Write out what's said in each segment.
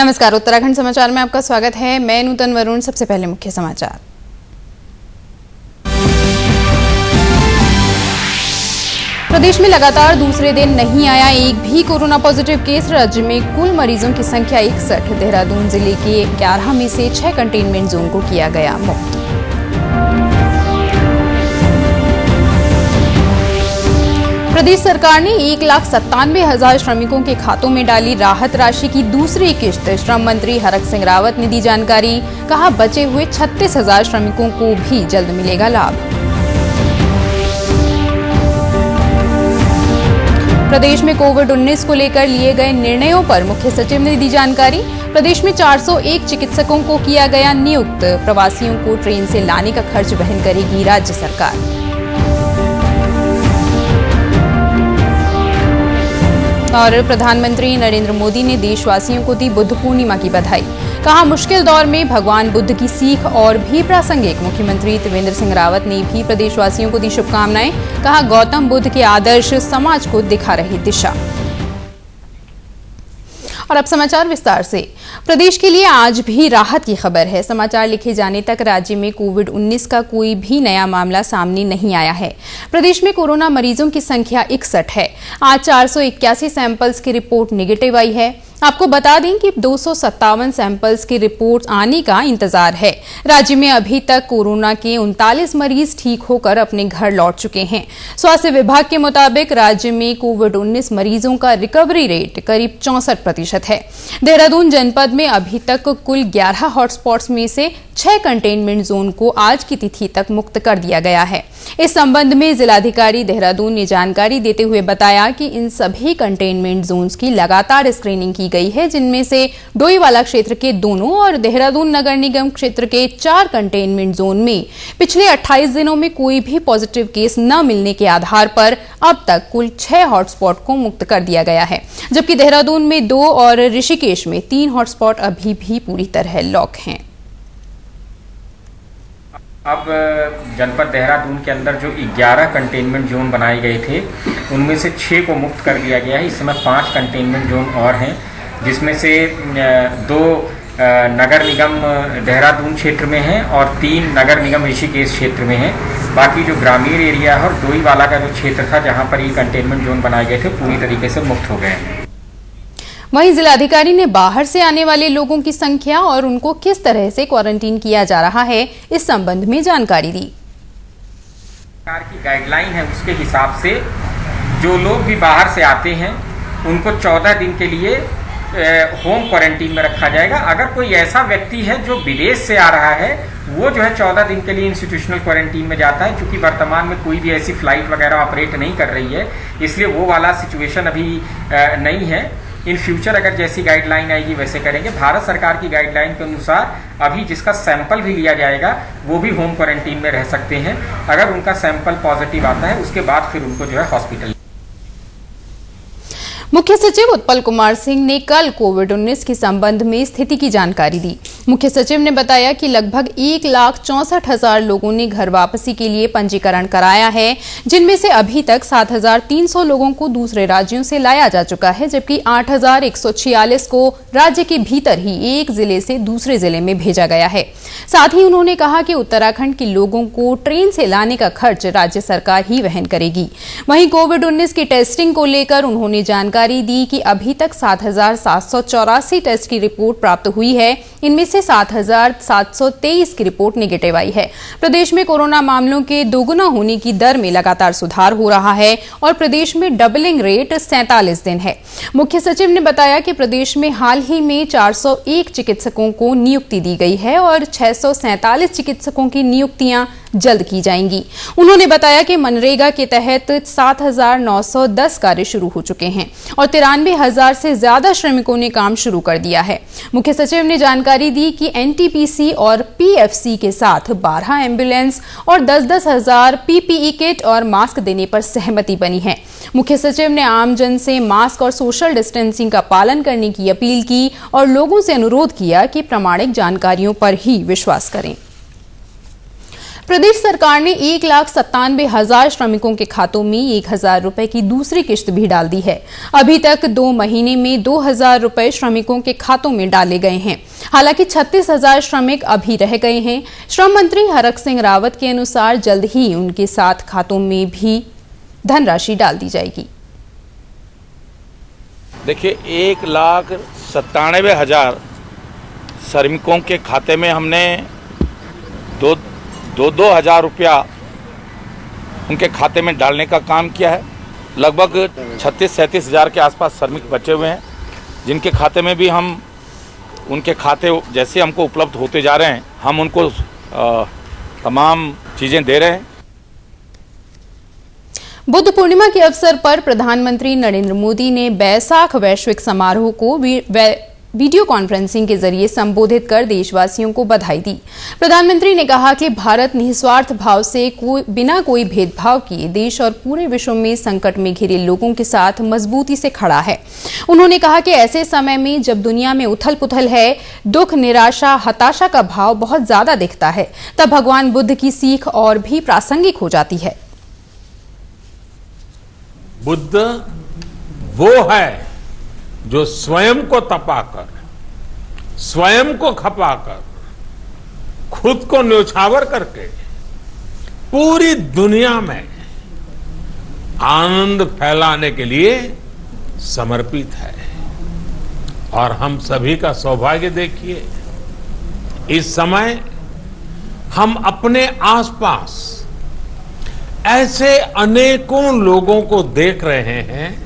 नमस्कार, उत्तराखंड समाचार में आपका स्वागत है। मैं नूतन वरुण। सबसे पहले मुख्य समाचार। प्रदेश में लगातार दूसरे दिन नहीं आया एक भी कोरोना पॉजिटिव केस। राज्य में कुल मरीजों की संख्या 61। देहरादून जिले के 11 में से 6 कंटेनमेंट जोन को किया गया मुक्त। प्रदेश सरकार ने 1,97,000 श्रमिकों के खातों में डाली राहत राशि की दूसरी किश्त। श्रम मंत्री हरक सिंह रावत ने दी जानकारी। कहा, बचे हुए 36,000 श्रमिकों को भी जल्द मिलेगा लाभ। प्रदेश में कोविड-19 को लेकर लिए गए निर्णयों पर मुख्य सचिव ने दी जानकारी। प्रदेश में 401 चिकित्सकों को किया गया नियुक्त। प्रवासियों को ट्रेन से लाने का खर्च वहन करेगी राज्य सरकार। और प्रधानमंत्री नरेंद्र मोदी ने देशवासियों को दी बुद्ध पूर्णिमा की बधाई। कहा, मुश्किल दौर में भगवान बुद्ध की सीख और भी प्रासंगिक। मुख्यमंत्री त्रिवेंद्र सिंह रावत ने भी प्रदेशवासियों को दी शुभकामनाएं। कहा, गौतम बुद्ध के आदर्श समाज को दिखा रहे दिशा। और अब समाचार विस्तार से। प्रदेश के लिए आज भी राहत की खबर है। समाचार लिखे जाने तक राज्य में कोविड-19 का कोई भी नया मामला सामने नहीं आया है। प्रदेश में कोरोना मरीजों की संख्या 61 है। आज 481 सैंपल्स की रिपोर्ट नेगेटिव आई है। आपको बता दें कि 257 सैंपल्स की रिपोर्ट आने का इंतजार है। राज्य में अभी तक कोरोना के 39 मरीज ठीक होकर अपने घर लौट चुके हैं। स्वास्थ्य विभाग के मुताबिक राज्य में कोविड-19 मरीजों का रिकवरी रेट करीब 64% है। देहरादून जनपद में अभी तक कुल 11 हॉटस्पॉट्स में से 6 कंटेनमेंट जोन को आज की तिथि तक मुक्त कर दिया गया है। इस संबंध में जिलाधिकारी देहरादून ने जानकारी देते हुए बताया कि इन सभी कंटेनमेंट जोन्स की लगातार स्क्रीनिंग की गई है, जिनमें से डोईवाला क्षेत्र के दोनों और देहरादून नगर निगम क्षेत्र के 4 कंटेनमेंट जोन में पिछले 28 दिनों में कोई भी पॉजिटिव केस न मिलने के आधार पर अब तक कुल 6 हॉटस्पॉट को मुक्त कर दिया गया है, जबकि देहरादून में 2 और ऋषिकेश में 3 हॉटस्पॉट अभी भी पूरी तरह लॉक हैं। अब जनपद देहरादून के अंदर जो 11 कंटेनमेंट जोन बनाए गए थे, उनमें से 6 को मुक्त कर दिया गया है। इस समय 5 कंटेनमेंट जोन और हैं, जिसमें से 2 नगर निगम देहरादून क्षेत्र में हैं और 3 नगर निगम ऋषिकेश क्षेत्र में हैं। बाकी जो ग्रामीण एरिया है और डोईवाला का जो क्षेत्र था, जहां पर ये कंटेनमेंट जोन बनाए गए थे, पूरी तरीके से मुक्त हो गए हैं। वहीं जिलाधिकारी ने बाहर से आने वाले लोगों की संख्या और उनको किस तरह से क्वारंटीन किया जा रहा है, इस संबंध में जानकारी दी। सरकार की गाइडलाइन है, उसके हिसाब से जो लोग भी बाहर से आते हैं उनको 14 दिन के लिए होम क्वारंटीन में रखा जाएगा। अगर कोई ऐसा व्यक्ति है जो विदेश से आ रहा है, वो जो है 14 दिन के लिए इंस्टीट्यूशनल क्वारंटीन में जाता है। क्योंकि वर्तमान में कोई भी ऐसी फ्लाइट वगैरह ऑपरेट नहीं कर रही है, इसलिए वो वाला सिचुएशन अभी नहीं है। इन फ्यूचर अगर जैसी गाइडलाइन आएगी वैसे करेंगे। भारत सरकार की गाइडलाइन के अनुसार अभी जिसका सैंपल भी लिया जाएगा वो भी होम क्वारंटीन में रह सकते हैं। अगर उनका सैंपल पॉजिटिव आता है, उसके बाद फिर उनको जो है हॉस्पिटल। मुख्य सचिव उत्पल कुमार सिंह ने कल कोविड-19 के संबंध में स्थिति की जानकारी दी। मुख्य सचिव ने बताया कि लगभग 1,64,000 लोगों ने घर वापसी के लिए पंजीकरण कराया है, जिनमें से अभी तक 7,300 लोगों को दूसरे राज्यों से लाया जा चुका है, जबकि 8,146 को राज्य के भीतर ही एक जिले से दूसरे जिले में भेजा गया है। साथ ही उन्होंने कहा कि उत्तराखंड के लोगों को ट्रेन से लाने का खर्च राज्य सरकार ही वहन करेगी। वहीं कोविड-19 की टेस्टिंग को लेकर उन्होंने जानकारी दी कि अभी तक 7,784 टेस्ट की रिपोर्ट प्राप्त हुई है। इनमें से 7,723 की रिपोर्ट नेगेटिव आई है। प्रदेश में कोरोना मामलों के दोगुना होने की दर में लगातार सुधार हो रहा है और प्रदेश में डबलिंग रेट 47 दिन है। मुख्य सचिव ने बताया कि प्रदेश में हाल ही में 401 चिकित्सकों को नियुक्ति दी गई है और 647 चिकित्सकों की नियुक्तियां जल्द की जाएंगी। उन्होंने बताया कि मनरेगा के तहत 7,910 कार्य शुरू हो चुके हैं और 93,000 से ज्यादा श्रमिकों ने काम शुरू कर दिया है। मुख्य सचिव ने जानकारी दी कि एनटीपीसी और पीएफसी के साथ 12 एम्बुलेंस और 10-10 हजार पीपीई किट और मास्क देने पर सहमति बनी है। मुख्य सचिव ने आमजन से मास्क और सोशल डिस्टेंसिंग का पालन करने की अपील की और लोगों से अनुरोध किया कि प्रामाणिक जानकारियों पर ही विश्वास करें। प्रदेश सरकार ने 1,97,000 श्रमिकों के खातों में 1,000 रुपए की दूसरी किश्त भी डाल दी है। अभी तक 2 महीने में 2,000 रुपए श्रमिकों के खातों में डाले गए हैं। हालांकि 36,000 श्रमिक अभी रह गए हैं। श्रम मंत्री हरक सिंह रावत के अनुसार जल्द ही उनके साथ खातों में भी धनराशि डाल दी जाएगी। देखिए, 1,97,000 श्रमिकों के खाते में हमने 2,000 रुपया उनके खाते में डालने का काम किया है। लगभग 36-37 हज़ार के आसपास श्रमिक बचे हुए हैं, जिनके खाते में भी हम उनके खाते जैसे हमको उपलब्ध होते जा रहे हैं, हम उनको तमाम चीज़ें दे रहे हैं। बुद्ध पूर्णिमा के अवसर पर प्रधानमंत्री नरेंद्र मोदी ने बैसाख वैश्विक समारोह को वीडियो कॉन्फ्रेंसिंग के जरिए संबोधित कर देशवासियों को बधाई दी। प्रधानमंत्री ने कहा कि भारत निस्वार्थ भाव से बिना कोई भेदभाव किए देश और पूरे विश्व में संकट में घिरे लोगों के साथ मजबूती से खड़ा है। उन्होंने कहा कि ऐसे समय में जब दुनिया में उथल-पुथल है, दुख, निराशा, हताशा का भाव बहुत ज्यादा दिखता है, तब भगवान बुद्ध की सीख और भी प्रासंगिक हो जाती है। बुद्ध वो है जो स्वयं को तपाकर, स्वयं को खपाकर, खुद को न्योछावर करके पूरी दुनिया में आनंद फैलाने के लिए समर्पित है। और हम सभी का सौभाग्य देखिए, इस समय हम अपने आसपास ऐसे अनेकों लोगों को देख रहे हैं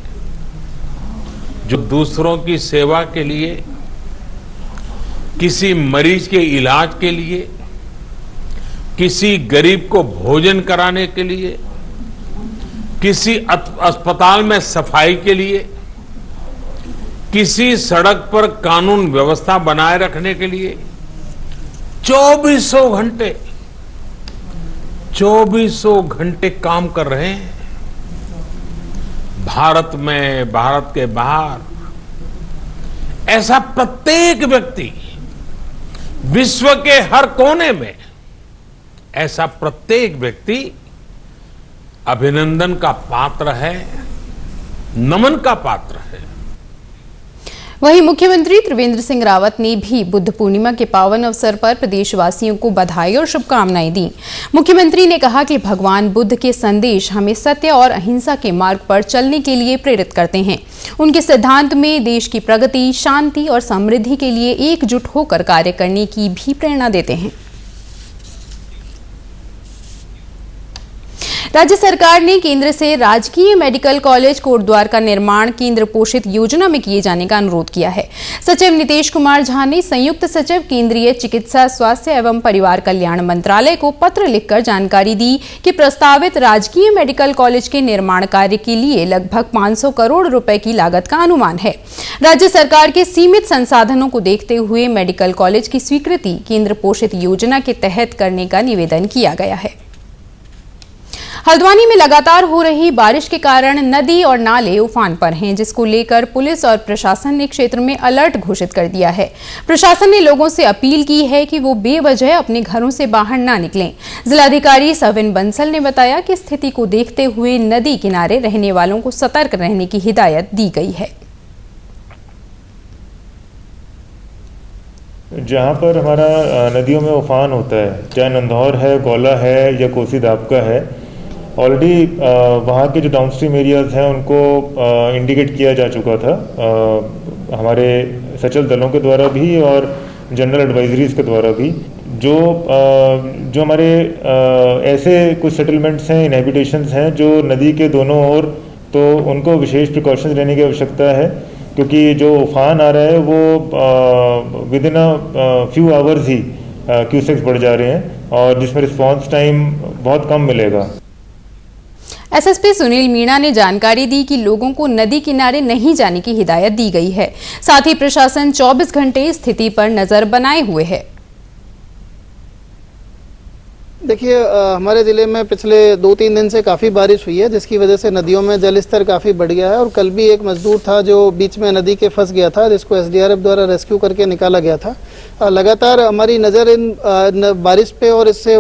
जो दूसरों की सेवा के लिए, किसी मरीज के इलाज के लिए, किसी गरीब को भोजन कराने के लिए, किसी अस्पताल में सफाई के लिए, किसी सड़क पर कानून व्यवस्था बनाए रखने के लिए 24 घंटे काम कर रहे हैं। भारत में, भारत के बाहर ऐसा प्रत्येक व्यक्ति, विश्व के हर कोने में ऐसा प्रत्येक व्यक्ति अभिनंदन का पात्र है, नमन का पात्र है। वहीं मुख्यमंत्री त्रिवेंद्र सिंह रावत ने भी बुद्ध पूर्णिमा के पावन अवसर पर प्रदेशवासियों को बधाई और शुभकामनाएं दी। मुख्यमंत्री ने कहा कि भगवान बुद्ध के संदेश हमें सत्य और अहिंसा के मार्ग पर चलने के लिए प्रेरित करते हैं। उनके सिद्धांत में देश की प्रगति, शांति और समृद्धि के लिए एकजुट होकर कार्य करने की भी प्रेरणा देते हैं। राज्य सरकार ने केंद्र से राजकीय मेडिकल कॉलेज कोटद्वार का निर्माण केंद्र पोषित योजना में किए जाने का अनुरोध किया है। सचिव नीतेश कुमार झा ने संयुक्त सचिव केंद्रीय चिकित्सा, स्वास्थ्य एवं परिवार कल्याण मंत्रालय को पत्र लिखकर जानकारी दी कि प्रस्तावित राजकीय मेडिकल कॉलेज के निर्माण कार्य के लिए लगभग 500 करोड़ रुपए की लागत का अनुमान है। राज्य सरकार के सीमित संसाधनों को देखते हुए मेडिकल कॉलेज की स्वीकृति केंद्र पोषित योजना के तहत करने का निवेदन किया गया है। हल्द्वानी में लगातार हो रही बारिश के कारण नदी और नाले उफान पर हैं, जिसको लेकर पुलिस और प्रशासन ने क्षेत्र में अलर्ट घोषित कर दिया है। प्रशासन ने लोगों से अपील की है कि वो बेवजह अपने घरों से बाहर ना निकलें। जिलाधिकारी सविन बंसल ने बताया कि स्थिति को देखते हुए नदी किनारे रहने वालों को सतर्क रहने की हिदायत दी गई है। जहाँ पर हमारा नदियों में उफान होता है, चाहे नंदौर है, गौला है या कोसी दाबका है, ऑलरेडी वहाँ के जो डाउनस्ट्रीम एरियाज़ हैं उनको इंडिकेट किया जा चुका था हमारे सचल दलों के द्वारा भी और जनरल एडवाइजरीज के द्वारा भी। जो हमारे ऐसे कुछ सेटलमेंट्स हैं, इनहैबिटेशंस हैं जो नदी के दोनों ओर, तो उनको विशेष प्रिकॉशंस लेने की आवश्यकता है, क्योंकि जो उफान आ रहा है वो with in a few hours he cusecs बढ़ जा रहे हैं और जिसमें रिस्पॉन्स टाइम बहुत कम मिलेगा। एसएसपी सुनील मीणा ने जानकारी दी कि लोगों को नदी किनारे नहीं जाने की हिदायत दी गई है। साथ ही प्रशासन 24 घंटे स्थिति पर नजर बनाए हुए है। देखिए, हमारे ज़िले में पिछले 2-3 दिन से काफ़ी बारिश हुई है, जिसकी वजह से नदियों में जल स्तर काफ़ी बढ़ गया है। और कल भी एक मजदूर था जो बीच में नदी के फंस गया था, जिसको एसडीआरएफ द्वारा रेस्क्यू करके निकाला गया था। लगातार हमारी नज़र इन बारिश पे और इससे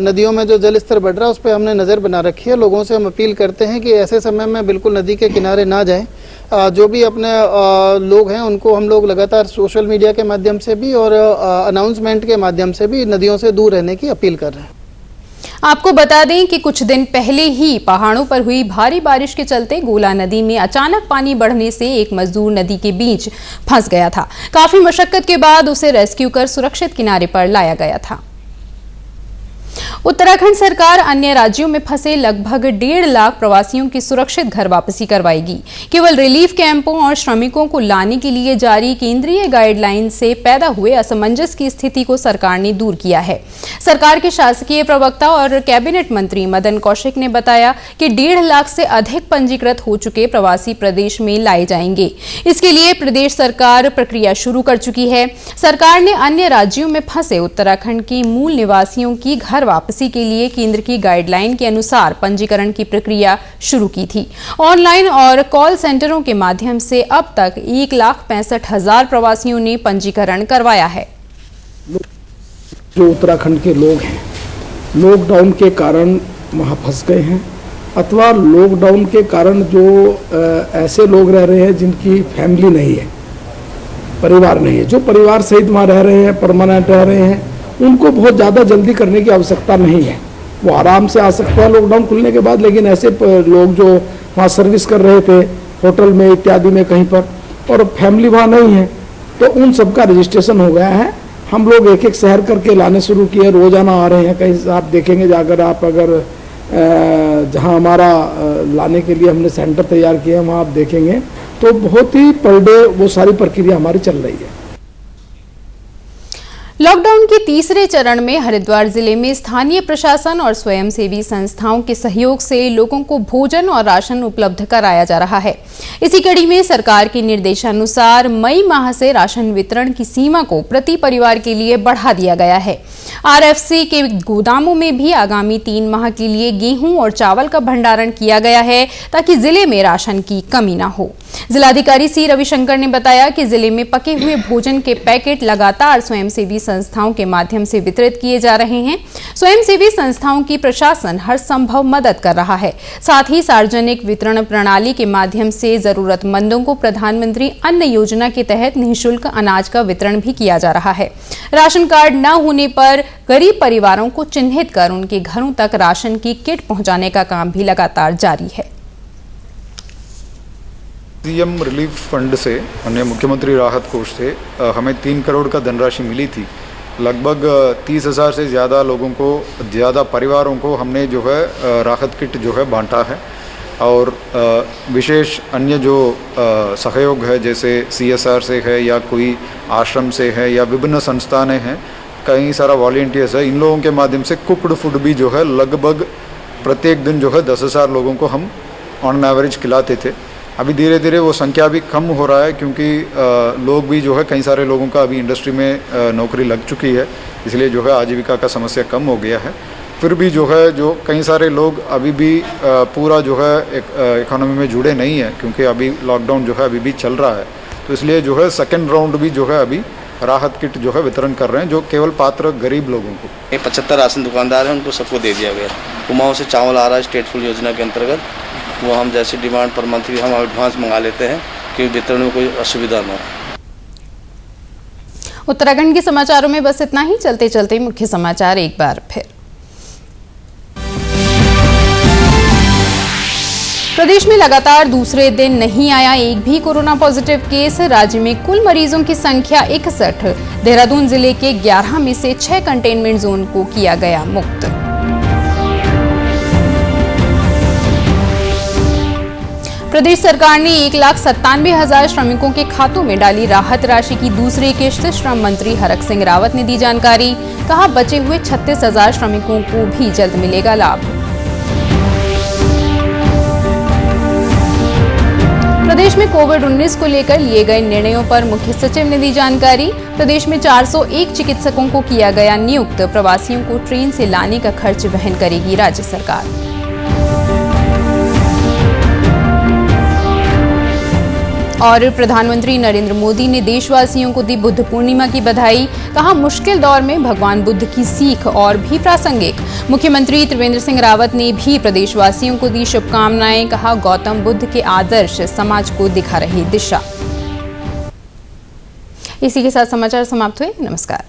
नदियों में जो जल स्तर बढ़ रहा है उस पर हमने नज़र बना रखी है। लोगों से हम अपील करते हैं कि ऐसे समय में बिल्कुल नदी के किनारे ना जाएं। जो भी अपने लोग हैं उनको हम लोग लगातार सोशल मीडिया के माध्यम से भी और अनाउंसमेंट के माध्यम से भी नदियों से दूर रहने की अपील कर रहे हैं। आपको बता दें कि कुछ दिन पहले ही पहाड़ों पर हुई भारी बारिश के चलते गोला नदी में अचानक पानी बढ़ने से एक मजदूर नदी के बीच फंस गया था। काफी मशक्कत के बाद उसे रेस्क्यू कर सुरक्षित किनारे पर लाया गया था। उत्तराखंड सरकार अन्य राज्यों में फंसे लगभग 1.5 लाख प्रवासियों की सुरक्षित घर वापसी करवाएगी। केवल रिलीफ कैंपों और श्रमिकों को लाने के लिए जारी केंद्रीय गाइडलाइन से पैदा हुए असमंजस की स्थिति को सरकार ने दूर किया है। सरकार के शासकीय प्रवक्ता और कैबिनेट मंत्री मदन कौशिक ने बताया कि 1.5 लाख से अधिक पंजीकृत हो चुके प्रवासी प्रदेश में लाए जाएंगे। इसके लिए प्रदेश सरकार प्रक्रिया शुरू कर चुकी है। सरकार ने अन्य राज्यों में फंसे उत्तराखंड के मूल निवासियों की घर वापसी के लिए केंद्र की गाइडलाइन के अनुसार पंजीकरण की प्रक्रिया शुरू की थी। ऑनलाइन और कॉल सेंटरों के माध्यम से अब तक 1,65,000 प्रवासियों ने पंजीकरण करवाया है। जो उत्तराखंड के लोग हैं, लॉकडाउन के कारण वहाँ फंस गए हैं अथवा लॉकडाउन के कारण जो ऐसे लोग रह रहे हैं जिनकी फैमिली नहीं है, परिवार नहीं है, जो परिवार सहित वहाँ रह रहे हैं, परमानेंट रह रहे हैं, उनको बहुत ज़्यादा जल्दी करने की आवश्यकता नहीं है। वो आराम से आ सकते हैं लॉकडाउन खुलने के बाद। लेकिन ऐसे लोग जो वहाँ सर्विस कर रहे थे होटल में इत्यादि में कहीं पर और फैमिली वहाँ नहीं है, तो उन सबका रजिस्ट्रेशन हो गया है। हम लोग एक एक शहर करके लाने शुरू किए, रोजाना आ रहे हैं। कहीं आप देखेंगे जाकर आप अगर जहाँ हमारा लाने के लिए हमने सेंटर तैयार किए हैं वहाँ आप देखेंगे तो बहुत ही पर डे वो सारी प्रक्रिया हमारी चल रही है। लॉकडाउन के तीसरे चरण में हरिद्वार जिले में स्थानीय प्रशासन और स्वयंसेवी संस्थाओं के सहयोग से लोगों को भोजन और राशन उपलब्ध कराया जा रहा है। इसी कड़ी में सरकार के निर्देशानुसार मई माह से राशन वितरण की सीमा को प्रति परिवार के लिए बढ़ा दिया गया है। आरएफसी के गोदामों में भी आगामी 3 माह के लिए गेहूं और चावल का भंडारण किया गया है ताकि जिले में राशन की कमी न हो। जिलाधिकारी सी रविशंकर ने बताया कि जिले में पके हुए भोजन के पैकेट लगातार स्वयंसेवी संस्थाओं के माध्यम से वितरित किए जा रहे हैं। स्वयंसेवी संस्थाओं की प्रशासन हर संभव मदद कर रहा है। साथ ही सार्वजनिक वितरण प्रणाली के माध्यम से जरूरतमंदों को प्रधानमंत्री अन्न योजना के तहत निःशुल्क अनाज का वितरण भी किया जा रहा है। राशन कार्ड न होने पर गरीब परिवारों को चिन्हित कर उनके घरों तक राशन की किट पहुंचाने का काम भी लगातार जारी है। सीएम रिलीफ फंड से माननीय मुख्यमंत्री राहत कोष से हमें 3 करोड़ का धनराशि मिली थी। लगभग 30,000 से ज़्यादा लोगों को, ज़्यादा परिवारों को हमने जो है राहत किट जो है बांटा है। और विशेष अन्य जो सहयोग है जैसे CSR से है या कोई आश्रम से है या विभिन्न संस्थानें हैं, कई सारा वॉलंटियर्स है, इन लोगों के माध्यम से कुक्ड फूड भी जो है लगभग प्रत्येक दिन जो है 10,000 लोगों को हम ऑन एवरेज खिलाते थे। अभी धीरे धीरे वो संख्या भी कम हो रहा है क्योंकि लोग भी जो है, कई सारे लोगों का अभी इंडस्ट्री में नौकरी लग चुकी है, इसलिए जो है आजीविका का समस्या कम हो गया है। फिर भी जो है जो कई सारे लोग अभी भी पूरा जो है इकोनॉमी में जुड़े नहीं है क्योंकि अभी लॉकडाउन जो है अभी भी चल रहा है। तो इसलिए जो है सेकेंड राउंड भी जो है अभी राहत किट जो है वितरण कर रहे हैं जो केवल पात्र गरीब लोगों को। ये 75 राशन दुकानदार हैं, उनको सबको दे दिया गया। कुमाऊं से चावल आ रहा है स्टेट फूड योजना के अंतर्गत, वो हम जैसे डिमांड पर मंथली हम एडवांस मंगा लेते हैं कि वितरण में कोई असुविधा न हो। उत्तराखंड के समाचारों में बस इतना ही। चलते चलते मुख्य समाचार एक बार फिर। प्रदेश में लगातार दूसरे दिन नहीं आया एक भी कोरोना पॉजिटिव केस। राज्य में कुल मरीजों की संख्या 61। देहरादून जिले के 11 में से 6 कंटेनमेंट जोन को किया गया मुक्त। प्रदेश सरकार ने 1,97,000 श्रमिकों के खातों में डाली राहत राशि की दूसरी किश्त। श्रम मंत्री हरक सिंह रावत ने दी जानकारी। कहा बचे हुए 36,000 श्रमिकों को भी जल्द मिलेगा लाभ। प्रदेश में कोविड-19 को लेकर लिए गए निर्णयों पर मुख्य सचिव ने दी जानकारी। प्रदेश में 401 चिकित्सकों को किया गया नियुक्त। प्रवासियों को ट्रेन से लाने का खर्च वहन करेगी राज्य सरकार। और प्रधानमंत्री नरेंद्र मोदी ने देशवासियों को दी बुद्ध पूर्णिमा की बधाई। कहा, मुश्किल दौर में भगवान बुद्ध की सीख और भी प्रासंगिक। मुख्यमंत्री त्रिवेंद्र सिंह रावत ने भी प्रदेशवासियों को दी शुभकामनाएं। कहा, गौतम बुद्ध के आदर्श समाज को दिखा रही दिशा। इसी के साथ समाचार समाप्त हुए। नमस्कार।